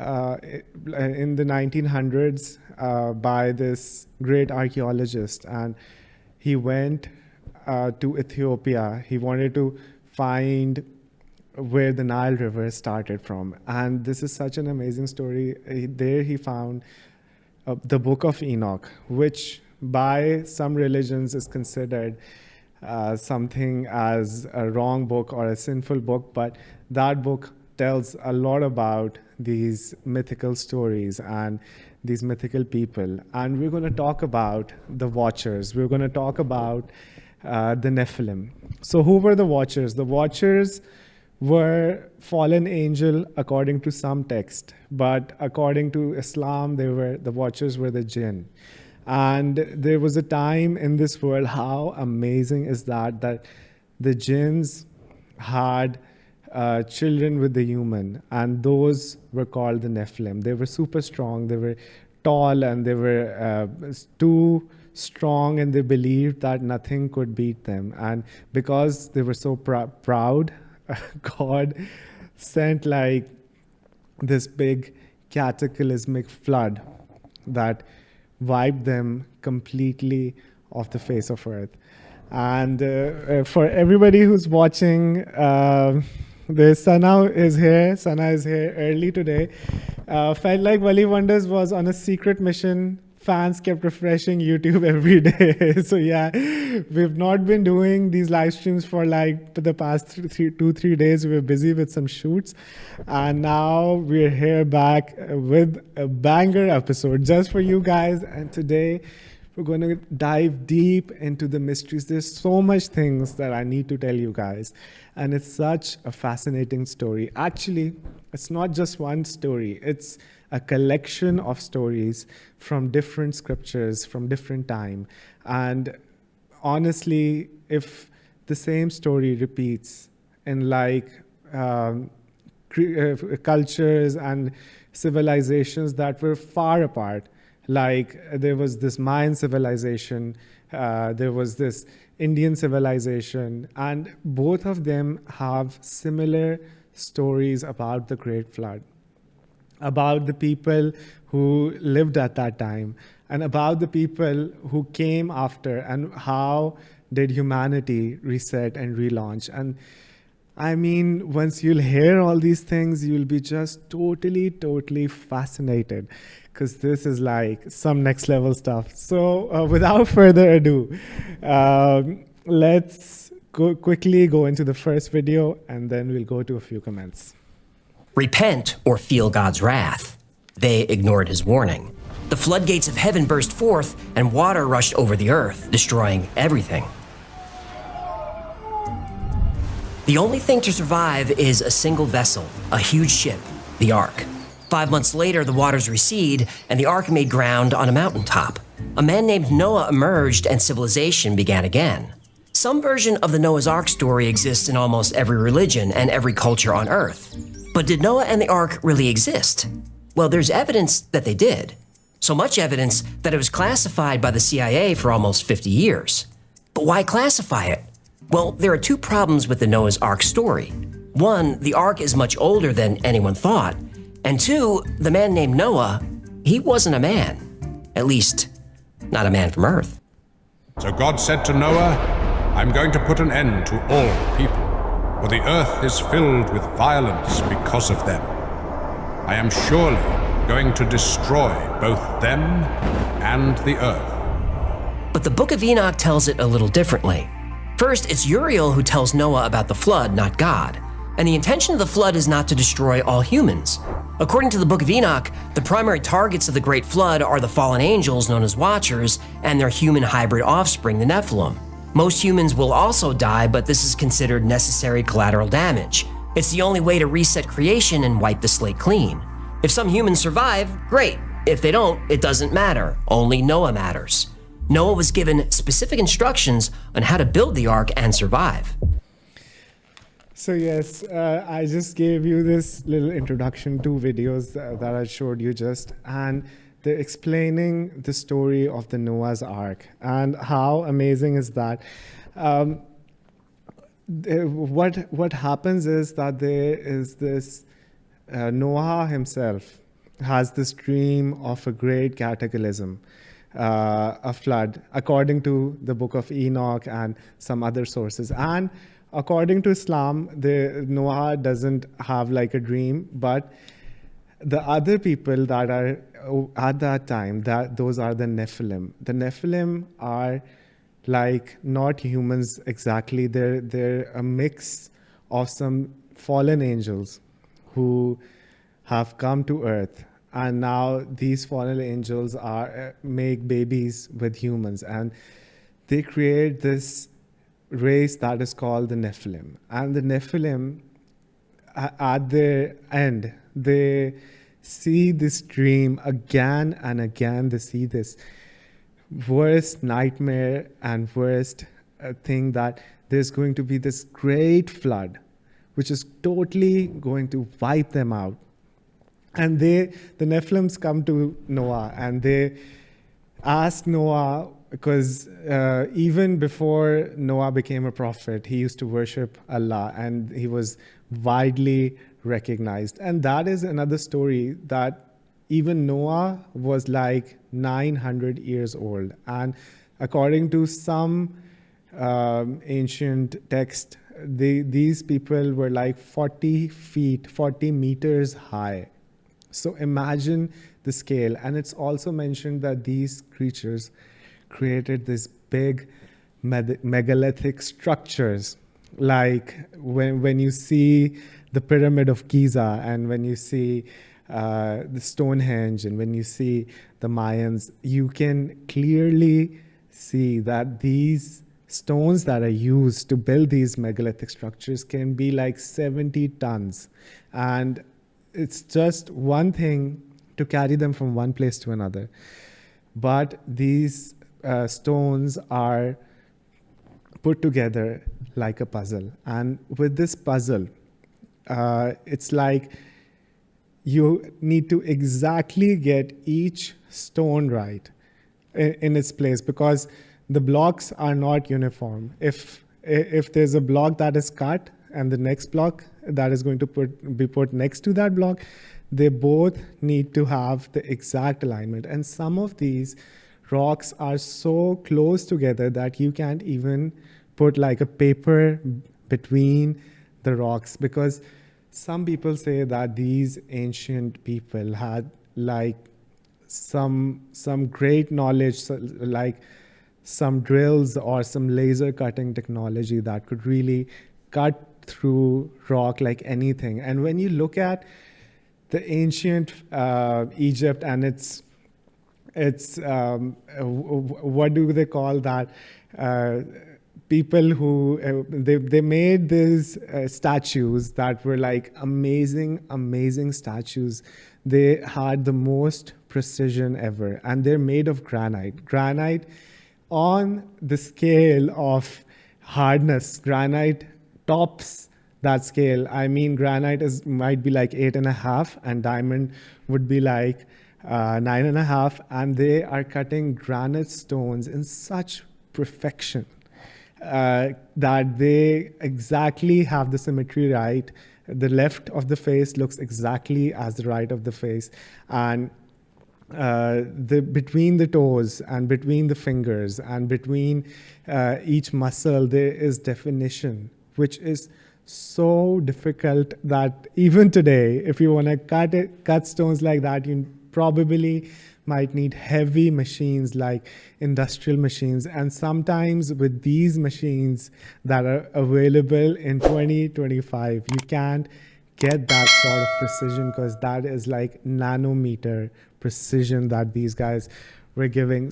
in the 1900s by this great archaeologist, and he went to Ethiopia. He wanted to find where the Nile River started from. And this is such an amazing story. There he found the Book of Enoch, which by some religions is considered something as a wrong book or a sinful book, but that book tells a lot about these mythical stories and these mythical people. And we're going to talk about the Watchers. We're going to talk about the Nephilim. So who were the Watchers? The Watchers were fallen angel according to some text, but according to Islam, the Watchers were the jinn. And there was a time in this world, how amazing is that the jinns had children with the human, and those were called the Nephilim. They were super strong, they were tall, and they were too strong, and they believed that nothing could beat them. And because they were so proud, God sent like this big cataclysmic flood that wiped them completely off the face of earth. And for everybody who's watching, Sana is here. Sana is here early today. Felt like Wali Wonders was on a secret mission. Fans kept refreshing YouTube every day. So yeah, we've not been doing these live streams for like the past 2-3 days. We were busy with some shoots. And now we're here back with a banger episode just for you guys. And today we're going to dive deep into the mysteries. There's so much things that I need to tell you guys. And it's such a fascinating story. Actually, it's not just one story. It's a collection of stories from different scriptures, from different time. And honestly, if the same story repeats in like cultures and civilizations that were far apart, like there was this Mayan civilization, there was this Indian civilization, and both of them have similar stories about the Great Flood, about the people who lived at that time, and about the people who came after, and how did humanity reset and relaunch. And I mean, once you'll hear all these things, you'll be just totally fascinated, because this is like some next level stuff. So without further ado, let's quickly go into the first video, and then we'll go to a few comments. Repent or feel God's wrath. They ignored his warning. The floodgates of heaven burst forth, and water rushed over the earth, destroying everything. The only thing to survive is a single vessel, a huge ship, the Ark. 5 months later, the waters recede, and the Ark made ground on a mountaintop. A man named Noah emerged, and civilization began again. Some version of the Noah's Ark story exists in almost every religion and every culture on Earth. But did Noah and the Ark really exist? Well, there's evidence that they did. So much evidence that it was classified by the CIA for almost 50 years. But why classify it? Well, there are two problems with the Noah's Ark story. One, the Ark is much older than anyone thought. And two, the man named Noah, he wasn't a man. At least, not a man from Earth. So God said to Noah, I'm going to put an end to all people, for the earth is filled with violence because of them. I am surely going to destroy both them and the earth. But the Book of Enoch tells it a little differently. First, it's Uriel who tells Noah about the flood, not God. And the intention of the flood is not to destroy all humans. According to the Book of Enoch, the primary targets of the Great Flood are the fallen angels known as Watchers and their human hybrid offspring, the Nephilim. Most humans will also die, but this is considered necessary collateral damage. It's the only way to reset creation and wipe the slate clean. If some humans survive, great. If they don't, it doesn't matter. Only Noah matters. Noah was given specific instructions on how to build the ark and survive. So yes, I just gave you this little introduction, 2 videos that I showed you just, and they're explaining the story of the Noah's Ark. And how amazing is that? What happens is that there is this Noah himself, has this dream of a great cataclysm, a flood, according to the Book of Enoch and some other sources. And according to Islam, Noah doesn't have like a dream, but the other people that are at that time, those are the Nephilim. The Nephilim are like not humans exactly. They're a mix of some fallen angels who have come to earth, and now these fallen angels are make babies with humans, and they create this race that is called the Nephilim. And the Nephilim, at their end, they see this dream again and again. They see this worst nightmare and worst thing, that there's going to be this great flood which is totally going to wipe them out. And the Nephilims come to Noah and they ask Noah, because even before Noah became a prophet, he used to worship Allah and he was widely recognized. And that is another story, that even Noah was like 900 years old. And according to some ancient text, these people were like 40 feet, 40 meters high. So imagine the scale. And it's also mentioned that these creatures created this big megalithic structures, like when you see the Pyramid of Giza, and when you see the Stonehenge, and when you see the Mayans, you can clearly see that these stones that are used to build these megalithic structures can be like 70 tons. And it's just one thing to carry them from one place to another. But these stones are put together like a puzzle. And with this puzzle, it's like you need to exactly get each stone right in its place, because the blocks are not uniform. If there's a block that is cut and the next block that is going to be put next to that block, they both need to have the exact alignment. And some of these rocks are so close together that you can't even put like a paper between the rocks, because some people say that these ancient people had like some great knowledge, like some drills or some laser cutting technology that could really cut through rock like anything. And when you look at the ancient Egypt, and it's what do they call that? People who they made these statues that were like amazing statues. They had the most precision ever, and they're made of granite. Granite, on the scale of hardness, granite tops that scale. I mean, granite might be like 8.5, and diamond would be like 9.5, and they are cutting granite stones in such perfection that they exactly have the symmetry right. The left of the face looks exactly as the right of the face, and between the toes and between the fingers and between each muscle, there is definition, which is so difficult that even today, if you want to cut stones like that, you probably might need heavy machines like industrial machines. And sometimes with these machines that are available in 2025, you can't get that sort of precision, because that is like nanometer precision that these guys were giving.